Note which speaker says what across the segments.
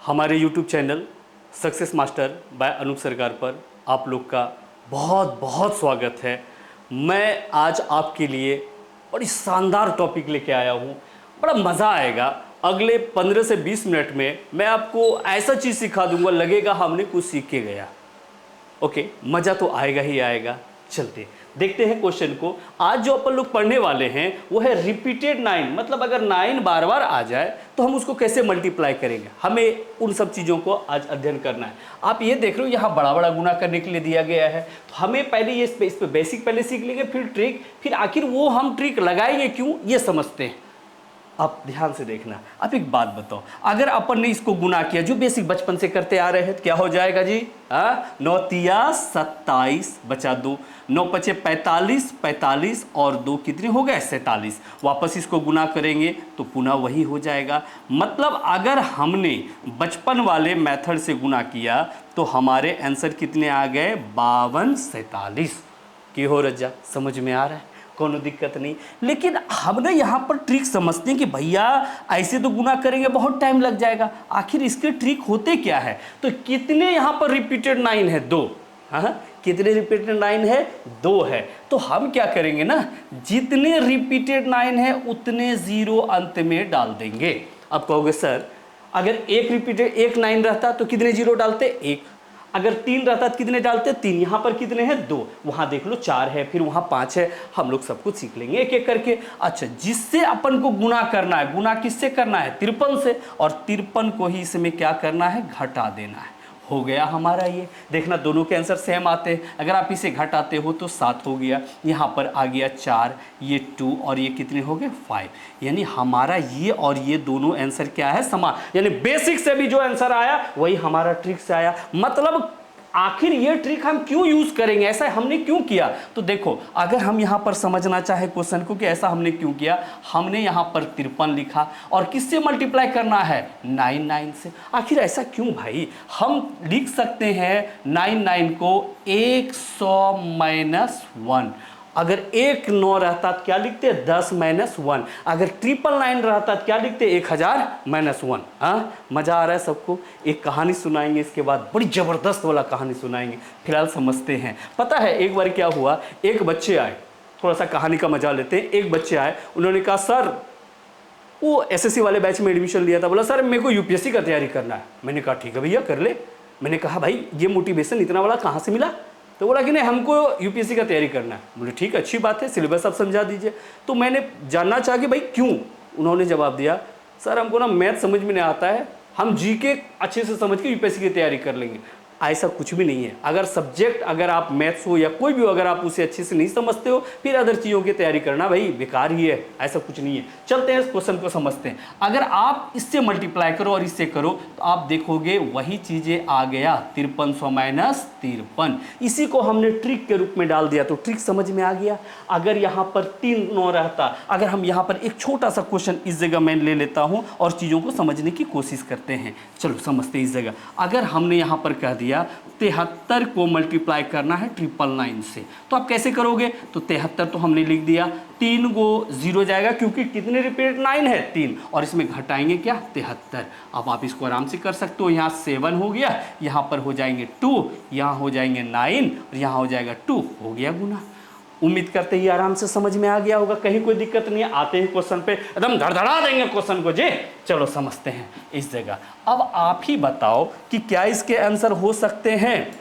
Speaker 1: हमारे YouTube channel Success Master by Anup Sarkar पर आप लोग का बहुत बहुत स्वागत है। मैं आज आपके लिए बड़ी शानदार टॉपिक लेके आया हूँ। बड़ा मज़ा आएगा। अगले 15 से 20 मिनट में मैं आपको ऐसा चीज़ सिखा दूंगा, लगेगा हमने कुछ सीख के गया। ओके, मज़ा तो आएगा ही आएगा। चलते देखते हैं क्वेश्चन को। आज जो अपन लोग पढ़ने वाले हैं वो है रिपीटेड 9। मतलब अगर 9 बार बार आ जाए तो हम उसको कैसे मल्टीप्लाई करेंगे, हमें उन सब चीज़ों को आज अध्ययन करना है। आप ये देख रहे हो यहाँ बड़ा बड़ा गुना करने के लिए दिया गया है, तो हमें पहले ये इस पे बेसिक पहले सीख लेंगे, फिर ट्रिक, फिर आखिर वो हम ट्रिक लगाएंगे क्यों ये समझते हैं। आप ध्यान से देखना। अब एक बात बताओ, अगर अपन ने इसको गुना किया जो बेसिक बचपन से करते आ रहे हैं तो क्या हो जाएगा जी? 9 तिया 27 बचा 2, 9 पचे 45, 45 और 2 कितने हो गए? 47। वापस इसको गुना करेंगे तो पुनः वही हो जाएगा। मतलब अगर हमने बचपन वाले मेथड से गुना किया तो हमारे आंसर कितने आ गए? 52 47 की हो रजा। समझ में आ रहा है? कोनो दिक्कत नहीं। लेकिन हम ना यहाँ पर ट्रिक समझते हैं कि भैया ऐसे तो गुना करेंगे बहुत टाइम लग जाएगा। आखिर इसके ट्रिक होते क्या है? तो कितने यहाँ पर रिपीटेड 9 है? 2। हाँ, कितने रिपीटेड 9 है? 2 है। तो हम क्या करेंगे ना, जितने रिपीटेड 9 है उतने जीरो अंत में डाल देंगे। अब कहोगे सर अगर एक रिपीटेड 9 रहता तो कितने जीरो डालते? 1। अगर 3 रहता तो कितने डालते? 3। यहाँ पर कितने हैं? 2। वहाँ देख लो 4 है, फिर वहाँ 5 है। हम लोग सब कुछ सीख लेंगे एक एक करके। अच्छा, जिससे अपन को गुना करना है, गुना किससे करना है? 53 से, और 53 को ही इसमें क्या करना है? घटा देना है। हो गया हमारा ये। देखना दोनों के आंसर सेम आते हैं। अगर आप इसे घटाते हो तो 7 हो गया, यहाँ पर आ गया 4, ये 2 और ये कितने हो गए? 5। यानी हमारा ये और ये दोनों आंसर क्या है? समान। यानी बेसिक से भी जो आंसर आया वही हमारा ट्रिक से आया। मतलब आखिर ये ट्रिक हम क्यों यूज करेंगे, ऐसा हमने क्यों किया? तो देखो, अगर हम यहाँ पर समझना चाहे क्वेश्चन को कि ऐसा हमने क्यों किया, हमने यहाँ पर 53 लिखा और किससे मल्टीप्लाई करना है? 9 से। आखिर ऐसा क्यों भाई? हम लिख सकते हैं 9 को 100 - 1। अगर 1 9 रहता तो क्या लिखते? 10 - 1। अगर 999 रहता तो क्या लिखते? 1000 - 1। हाँ, मज़ा आ रहा है सबको? एक कहानी सुनाएंगे, इसके बाद बड़ी ज़बरदस्त वाला कहानी सुनाएंगे। फिलहाल समझते हैं। पता है एक बार क्या हुआ, एक बच्चे आए, थोड़ा सा कहानी का मजा लेते हैं। एक बच्चे आए, उन्होंने कहा सर, वो एसएससी वाले बैच में एडमिशन लिया था, बोला सर मेरे को यूपीएससी का तैयारी करना है। मैंने कहा ठीक है भैया कर ले। मैंने कहा भाई ये मोटिवेशन इतना वाला कहाँ से मिला? तो बोला कि नहीं हमको यूपीएससी का तैयारी करना है। बोले ठीक है, अच्छी बात है, सिलेबस आप समझा दीजिए। तो मैंने जानना चाहा कि भाई क्यों? उन्होंने जवाब दिया सर हमको ना मैथ समझ में नहीं आता है, हम जीके अच्छे से समझ के यूपीएससी की तैयारी कर लेंगे। ऐसा कुछ भी नहीं है। अगर सब्जेक्ट, अगर आप मैथ्स हो या कोई भी हो, अगर आप उसे अच्छे से नहीं समझते हो फिर अदर चीज़ों की तैयारी करना भाई बेकार ही है। ऐसा कुछ नहीं है। चलते हैं इस क्वेश्चन को समझते हैं। अगर आप इससे मल्टीप्लाई करो और इससे करो तो आप देखोगे वही चीज़ें आ गया, 5300 - 53। इसी को हमने ट्रिक के रूप में डाल दिया तो ट्रिक समझ में आ गया। अगर यहाँ पर 3 9 रहता, अगर हम यहाँ पर एक छोटा सा क्वेश्चन इस जगह मैं ले लेता हूँ और चीज़ों को समझने की कोशिश करते हैं। चलो समझते हैं इस जगह। अगर हमने यहाँ पर कह दिया 73 को मल्टीप्लाई करना है 999 से, तो आप कैसे करोगे? तो 73 तो हमने लिख दिया, 3 को 0 जाएगा क्योंकि कितने रिपीटेड 9 है? 3, और इसमें घटाएंगे क्या? 73। अब आप इसको आराम से कर सकते हो। यहाँ 7 हो गया, यहाँ पर हो जाएंगे 2, यहाँ हो जाएंगे 9 और यहाँ हो जाएगा 2। हो गया गुना। उम्मीद करते ही आराम से समझ में आ गया होगा, कहीं कोई दिक्कत नहीं है। आते हैं क्वेश्चन पे, एकदम धड़धड़ा देंगे क्वेश्चन को जी। चलो समझते हैं इस जगह। अब आप ही बताओ कि क्या इसके आंसर हो सकते हैं?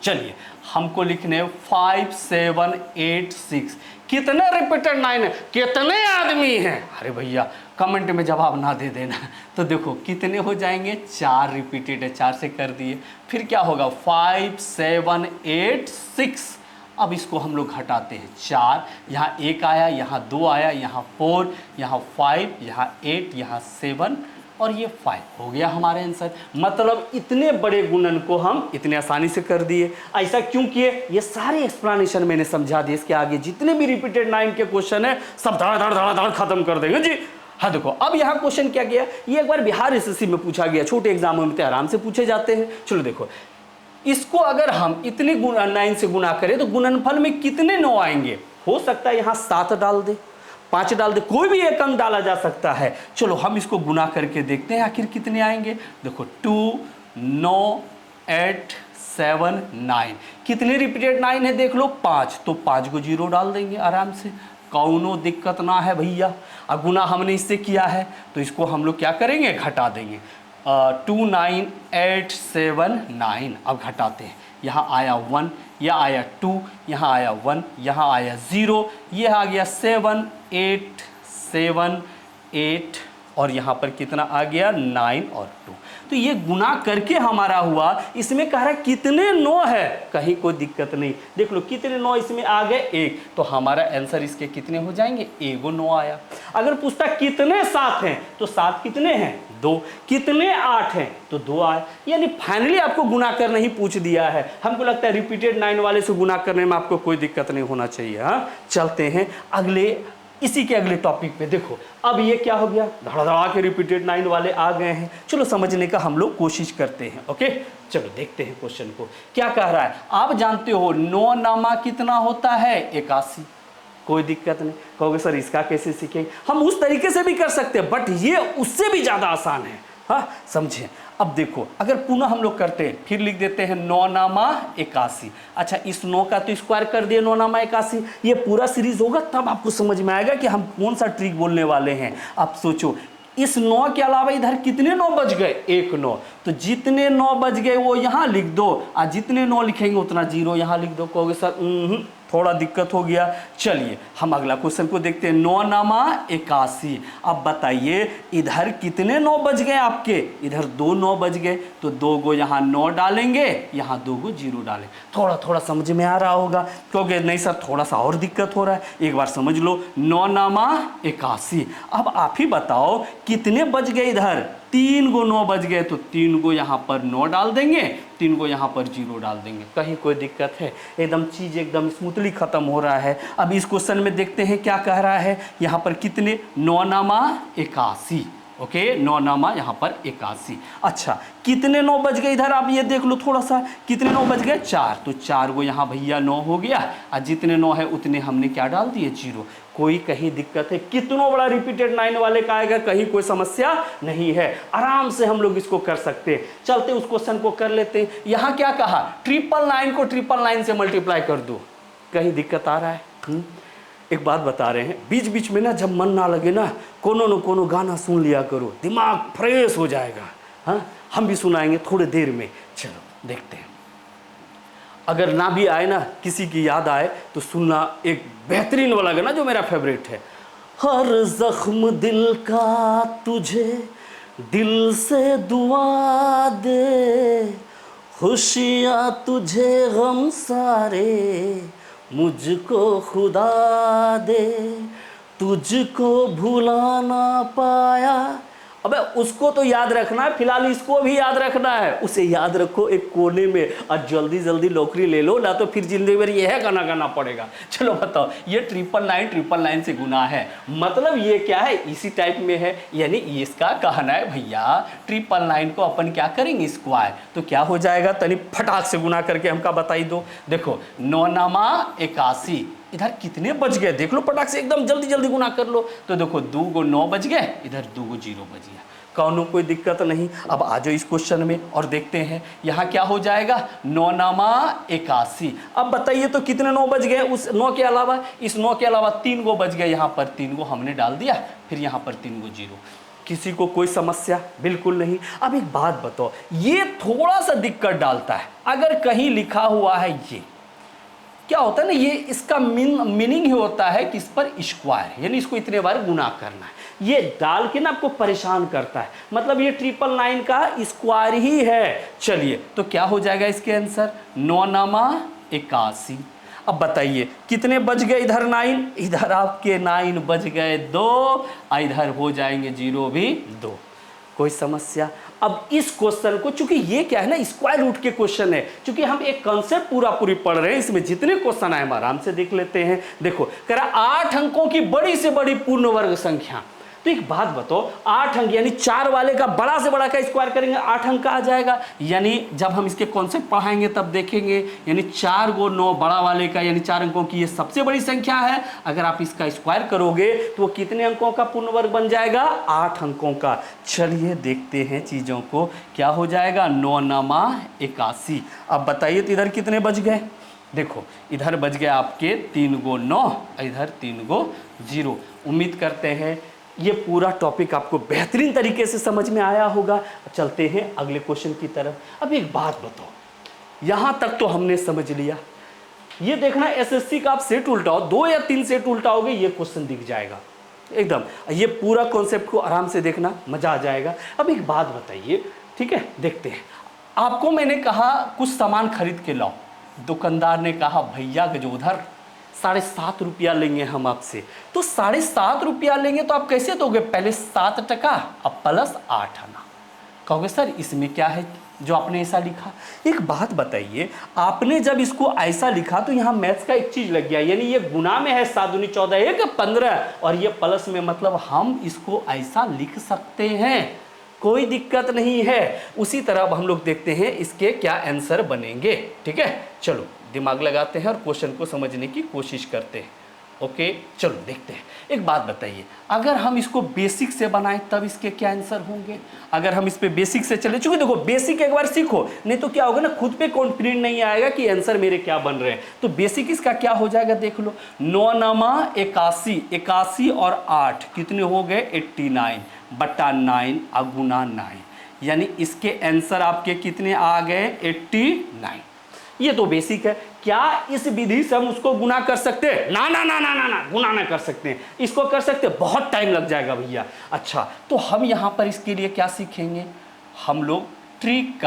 Speaker 1: चलिए हमको लिखने 5 7 8 6। कितने रिपीटेड 9 है? कितने आदमी हैं? अरे भैया कमेंट में जवाब ना दे देना। तो देखो कितने हो जाएंगे? 4 रिपीटेड है, 4 से कर दिए। फिर क्या होगा? 5 7 8 6। अब इसको हम लोग हटाते हैं। 4, यहाँ 1 आया, यहाँ 2 आया, यहाँ 4, यहाँ 5, यहाँ 8, यहाँ 7 और ये 5। हो गया हमारे आंसर। मतलब इतने बड़े गुणन को हम इतने आसानी से कर दिए। ऐसा क्यों किए? ये सारे एक्सप्लेनेशन मैंने समझा दिए। इसके आगे जितने भी रिपीटेड 9 के क्वेश्चन है सब धड़ धड़ धड़ धड़ खत्म कर देंगे जी। हाँ देखो, अब यहाँ क्वेश्चन क्या किया, ये एक बार बिहार एसएससी में पूछा गया, छोटे एग्जामों में तो आराम से पूछे जाते हैं। चलो देखो, इसको अगर हम इतने 9 से गुना करें तो गुणनफल में कितने 9 आएंगे? हो सकता है यहाँ 7 डाल दे, 5 डाल दे, कोई भी एक अंक डाला जा सकता है। चलो हम इसको गुना करके देखते हैं आखिर कितने आएंगे। देखो 2, 9, 8, 7, 9, कितने रिपीटेड 9 है देख लो 5, तो 5 को 0 डाल देंगे आराम से, कौनो दिक्कत ना है भैया। अब गुना हमने इससे किया है तो इसको हम लोग क्या करेंगे, घटा देंगे। 2, 9, 8, 7, 9, अब घटाते हैं। यहाँ आया 1, यह आया 2, यहाँ आया 1, यहाँ आया 0, यह आ गया 7, 8, 7, 8, और यहाँ पर कितना आ गया 9 और 2। तो ये गुना करके हमारा हुआ। इसमें कह रहा है कितने 9 है, कहीं कोई दिक्कत नहीं। देख लो कितने 9 इसमें आ गए 1, तो हमारा आंसर इसके कितने हो जाएंगे, 1 9 आया। अगर पूछता कितने 7 हैं तो 7 कितने हैं 2, कितने 8 हैं तो 2 आए। यानी फाइनली आपको गुना करना ही पूछ दिया है। हमको लगता है रिपीटेड 9 वाले से गुना करने में आपको कोई दिक्कत नहीं होना चाहिए। हाँ चलते हैं अगले, इसी के अगले टॉपिक पे। देखो अब ये क्या हो गया, धड़ा के रिपीटेड 9 वाले आ गए हैं। चलो समझने का हम लोग कोशिश करते हैं। ओके चलो देखते हैं क्वेश्चन को क्या कह रहा है। आप जानते हो 9 नामा कितना होता है 81, कोई दिक्कत नहीं। कहोगे सर इसका कैसे सीखेंगे, हम उस तरीके से भी कर सकते हैं बट ये उससे भी ज़्यादा आसान है। हाँ समझे। अब देखो अगर पुनः हम लोग करते हैं, फिर लिख देते हैं 9 नामा 81। अच्छा इस 9 का तो स्क्वायर कर दिए 9 नामा 81। ये पूरा सीरीज होगा तब आपको समझ में आएगा कि हम कौन सा ट्रिक बोलने वाले हैं। आप सोचो इस 9 के अलावा इधर कितने 9 बच गए, 1 9, तो जितने 9 बच गए वो यहाँ लिख दो, और जितने 9 लिखेंगे उतना 0 यहाँ लिख दो। कहोगे सर थोड़ा दिक्कत हो गया। चलिए हम अगला क्वेश्चन को देखते हैं। 9 नामा 81। अब बताइए इधर कितने 9 बच गए आपके, इधर 2 9 बच गए, तो 2 को यहाँ 9 डालेंगे, यहाँ 2 को 0 डालेंगे। थोड़ा समझ में आ रहा होगा। क्योंकि नहीं सर थोड़ा सा और दिक्कत हो रहा है, एक बार समझ लो। 9 नामा 81। अब आप ही बताओ कितने बच गए, इधर 3 को 9 बच गए, तो 3 को यहाँ पर 9 डाल देंगे, 3 को यहाँ पर 0 डाल देंगे। कहीं कोई दिक्कत है, एकदम चीज़ एकदम स्मूथली खत्म हो रहा है। अब इस क्वेश्चन में देखते हैं क्या कह रहा है। यहाँ पर कितने 9 नामा 81। ओके 9 नामा यहाँ पर 81। अच्छा कितने 9 बच गए इधर, आप ये देख लो थोड़ा सा, कितने 9 बच गए 4, तो 4 को यहाँ भैया 9 हो गया, और जितने 9 है उतने हमने क्या डाल दिए 0। कोई कहीं दिक्कत है, कितनों बड़ा रिपीटेड 9 वाले का आएगा, कहीं कोई समस्या नहीं है। आराम से हम लोग इसको कर सकते हैं। चलते उस क्वेश्चन को कर लेते हैं। यहाँ क्या कहा, 999 को 999 से मल्टीप्लाई कर दो। कहीं दिक्कत आ रहा है। एक बात बता रहे हैं, बीच बीच में ना जब मन ना लगे ना कोनो गाना सुन लिया करो, दिमाग फ्रेश हो जाएगा। हाँ हम भी सुनाएंगे थोड़ी देर में। चलो देखते हैं। अगर ना भी आए ना, किसी की याद आए तो सुनना, एक बेहतरीन वाला गाना जो मेरा फेवरेट है। हर जख्म दिल का तुझे दिल से दुआ दे, खुशियाँ तुझे गम सारे मुझको खुदा दे, तुझको भुला ना पाया। अबे उसको तो याद रखना है, फिलहाल इसको भी याद रखना है। उसे याद रखो एक कोने में, और जल्दी जल्दी नौकरी ले लो, ना तो फिर जिंदगी भर ये है गाना गाना पड़ेगा। चलो बताओ, ये 999 से गुना है, मतलब ये क्या है, इसी टाइप में है। यानी इसका कहना है भैया 999 को अपन क्या करेंगे स्क्वायर, तो क्या हो जाएगा, तनी फटाक से गुना करके हमका बताई दो। देखो 9 नामा 81, इधर कितने बच गए देख लो, पटाख से एकदम जल्दी जल्दी गुना कर लो। तो देखो 2 को 9 बच गए, इधर 2 को 0 बच गया, कौनो कोई दिक्कत नहीं। अब आ जाओ इस क्वेश्चन में और देखते हैं यहाँ क्या हो जाएगा। 9 नामा 81। अब बताइए तो कितने 9 बच गए, उस 9 के अलावा, इस 9 के अलावा 3 को बच गए, यहाँ पर 3 को हमने डाल दिया, फिर यहाँ पर 3 को 0। किसी को कोई समस्या बिल्कुल नहीं। अब एक बात बताओ, ये थोड़ा सा दिक्कत डालता है। अगर कहीं लिखा हुआ है ये क्या होता है ना, ये इसका मीनिंग ही होता है कि इस पर स्क्वायर, यानी इसको इतने बार गुना करना है। ये डाल के ना आपको परेशान करता है, मतलब ये 999 का स्क्वायर ही है। चलिए तो क्या हो जाएगा इसके आंसर, 9 नामा 81। अब बताइए कितने बच गए इधर 9, इधर आपके 9 बच गए 2, इधर हो जाएंगे 0 भी 2। कोई समस्या। अब इस क्वेश्चन को, चूंकि ये क्या है ना स्क्वायर रूट के क्वेश्चन है, चूंकि हम एक कंसेप्ट पूरी पढ़ रहे हैं, इसमें जितने क्वेश्चन आए हम आराम से देख लेते हैं। देखो कह रहा 8 अंकों की बड़ी से बड़ी पूर्ण वर्ग संख्या, तो एक बात बताओ, 8 अंक यानी 4 वाले का बड़ा से बड़ा का स्क्वायर करेंगे 8 अंक का आ जाएगा। यानी जब हम इसके कॉन्सेप्ट पढ़ाएंगे तब देखेंगे, यानी 4 × 9 बड़ा वाले का, यानी 4 अंकों की ये सबसे बड़ी संख्या है। अगर आप इसका स्क्वायर करोगे तो वो कितने अंकों का पूर्ण वर्ग बन जाएगा? 8 अंकों का। चलिए देखते हैं चीज़ों को, क्या हो जाएगा? 9 नमा 81। अब बताइए तो इधर कितने बच गए? देखो इधर बच गए आपके 3 × 9, इधर 3 × 0। उम्मीद करते हैं ये पूरा टॉपिक आपको बेहतरीन तरीके से समझ में आया होगा। चलते हैं अगले क्वेश्चन की तरफ। अब एक बात बताओ, यहाँ तक तो हमने समझ लिया, ये देखना एसएससी का आप सेट उल्टाओ, 2 या 3 सेट उल्टाओगे ये क्वेश्चन दिख जाएगा एकदम। ये पूरा कॉन्सेप्ट को आराम से देखना, मजा आ जाएगा। अब एक बात बताइए, ठीक है, देखते हैं। आपको मैंने कहा कुछ सामान खरीद के लाओ, दुकानदार ने कहा भैया गजोधर 7.5 रुपया लेंगे हम आपसे। तो 7.5 रुपया लेंगे तो आप कैसे दोगे? पहले 7 टका अब प्लस 8 आना। कहोगे सर इसमें क्या है जो आपने ऐसा लिखा? एक बात बताइए, आपने जब इसको ऐसा लिखा तो यहाँ मैथ्स का एक चीज लग गया, यानी ये गुना में है 7 दूनी 14 1 15 और ये प्लस में, मतलब हम इसको ऐसा लिख सकते हैं, कोई दिक्कत नहीं है। उसी तरह अब हम लोग देखते हैं इसके क्या आंसर बनेंगे। ठीक है, चलो दिमाग लगाते हैं और क्वेश्चन को समझने की कोशिश करते हैं। ओके चलो देखते हैं। एक बात बताइए, अगर हम इसको बेसिक से बनाएं तब इसके क्या आंसर होंगे? अगर हम इस पे बेसिक से चले, चूंकि देखो बेसिक एक बार सीखो, नहीं तो क्या होगा ना, खुद पे कॉन्फिडेंट नहीं आएगा कि आंसर मेरे क्या बन रहे हैं। तो बेसिक इसका क्या हो जाएगा देख लो, 9 नमा 81, 81 और 8 कितने हो गए? 89 बटा 9 अगुना 9, यानी इसके आंसर आपके कितने आ गए? 89। ये तो बेसिक है। क्या इस विधि से हम उसको गुना कर सकते हैं? ना ना ना ना ना ना, गुना ना कर सकते हैं। इसको कर सकते हैं, बहुत टाइम लग जाएगा भैया। अच्छा, तो हम यहां पर इसके लिए क्या सीखेंगे? हम लोग ट्रिक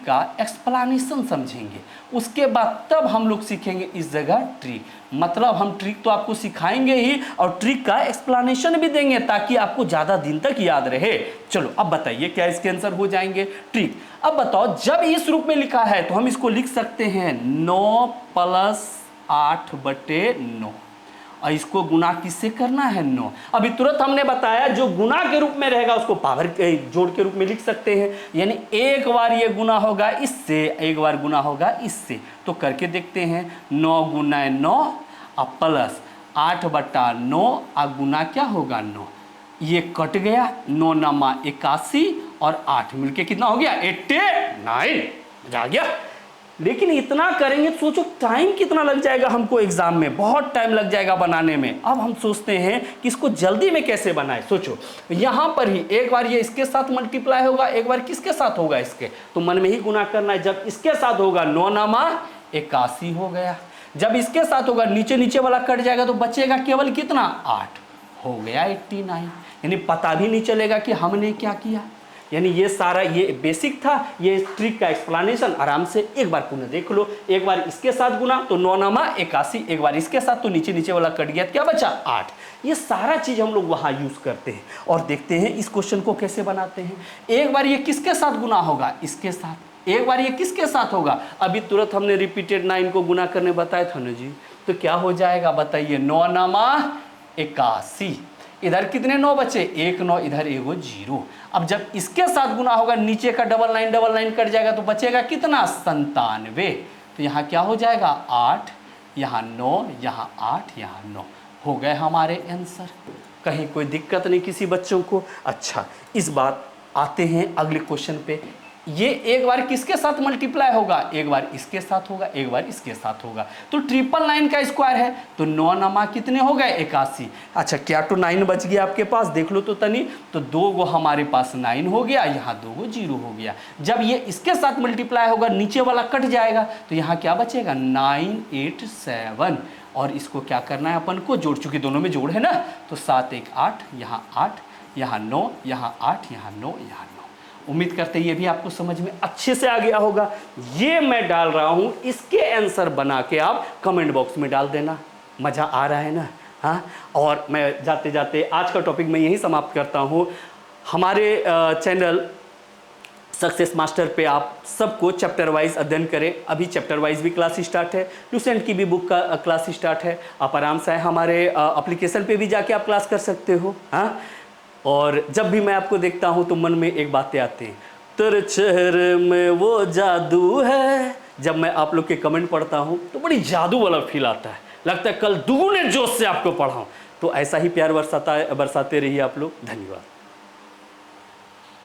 Speaker 1: का एक्सप्लेनेशन समझेंगे, उसके बाद तब हम लोग सीखेंगे इस जगह ट्रिक। मतलब हम ट्रिक तो आपको सिखाएंगे ही और ट्रिक का एक्सप्लेनेशन भी देंगे ताकि आपको ज़्यादा दिन तक याद रहे। चलो अब बताइए क्या इसके आंसर हो जाएंगे? ट्रिक। अब बताओ, जब इस रूप में लिखा है तो हम इसको लिख सकते हैं 9 + 8 बटे 9, और इसको गुना किससे करना है? 9। अभी तुरंत हमने बताया जो गुना के रूप में रहेगा उसको पावर के जोड़ के रूप में लिख सकते हैं, यानी एक बार ये गुना होगा इससे, एक बार गुना होगा इससे। तो करके देखते हैं, 9 × 9 और प्लस 8 बटा 9 और गुना क्या होगा? 9। ये कट गया, 9 नमा 81 और 8 मिलके कितना हो गया? 89। मजा आ गया। लेकिन इतना करेंगे तो सोचो टाइम कितना लग जाएगा हमको एग्जाम में, बहुत टाइम लग जाएगा बनाने में। अब हम सोचते हैं कि इसको जल्दी में कैसे बनाए। सोचो यहाँ पर ही एक बार ये इसके साथ मल्टीप्लाई होगा, एक बार किसके साथ होगा? इसके। तो मन में ही गुना करना है। जब इसके साथ होगा 9 नमा 81 हो गया, जब इसके साथ होगा नीचे नीचे वाला कट जाएगा तो बचेगा केवल कितना? 8 हो गया 89। यानी पता भी नहीं चलेगा कि हमने क्या किया। यानी ये सारा ये बेसिक था, ये ट्रिक का एक्सप्लेनेशन आराम से एक बार पुनः देख लो। एक बार इसके साथ गुना तो 9 नमा 81, एक बार इसके साथ तो नीचे नीचे वाला कट गया, क्या बचा? 8। ये सारा चीज हम लोग वहां यूज करते हैं और देखते हैं इस क्वेश्चन को कैसे बनाते हैं। एक बार ये किसके साथ गुना होगा? इसके साथ। एक बार ये किसके साथ होगा? अभी तुरंत हमने रिपीटेड 9 को गुना करने बताया था ना जी। तो क्या हो जाएगा बताइए? 9 नमा 81, इधर कितने 9 बचे? 1 9, इधर एगो 0। अब जब इसके साथ गुना होगा नीचे का डबल लाइन कट जाएगा तो बचेगा कितना? 97। तो यहाँ क्या हो जाएगा? 8, यहाँ 9, यहाँ 8, यहाँ 9 हो गए हमारे आंसर। कहीं कोई दिक्कत नहीं किसी बच्चों को? अच्छा, इस बार आते हैं अगले क्वेश्चन पे। ये एक बार किसके साथ मल्टीप्लाई होगा? एक बार इसके साथ होगा, एक बार इसके साथ होगा। तो 999 का स्क्वायर है तो 9 नमा कितने हो गए? 81। अच्छा, क्या तो 9 बच गया आपके पास? देख लो तो तनी। तो 2 गो हमारे पास 9 हो गया, यहाँ 2 गो 0 हो गया। जब ये इसके साथ मल्टीप्लाई होगा नीचे वाला कट जाएगा तो यहाँ क्या बचेगा? 987। और इसको क्या करना है अपन को? जोड़, चुकी दोनों में जोड़ है ना, तो 7 1 8, यहाँ 8, यहाँ 9, यहाँ 8, यहाँ 9, यहाँ 9। उम्मीद करते हैं ये भी आपको समझ में अच्छे से आ गया होगा। ये मैं डाल रहा हूं, इसके आंसर बना के आप कमेंट बॉक्स में डाल देना। मज़ा आ रहा है ना? हाँ। और मैं जाते जाते आज का टॉपिक मैं यही समाप्त करता हूं। हमारे चैनल सक्सेस मास्टर पे आप सबको चैप्टर वाइज अध्ययन करें। अभी चैप्टर वाइज भी क्लास स्टार्ट है, लुसेंट की भी बुक का क्लास स्टार्ट है। आप आराम से हमारे एप्लीकेशन पे भी जाके आप क्लास कर सकते हो। हाँ, और जब भी मैं आपको देखता हूँ तो मन में एक बातें आती हैं, तेरे चेहरे में वो जादू है। जब मैं आप लोग के कमेंट पढ़ता हूँ तो बड़ी जादू वाला फील आता है, लगता है कल दुगने जोश से आपको पढ़ाऊँ। तो ऐसा ही प्यार बरसाते रहिए आप लोग। धन्यवाद।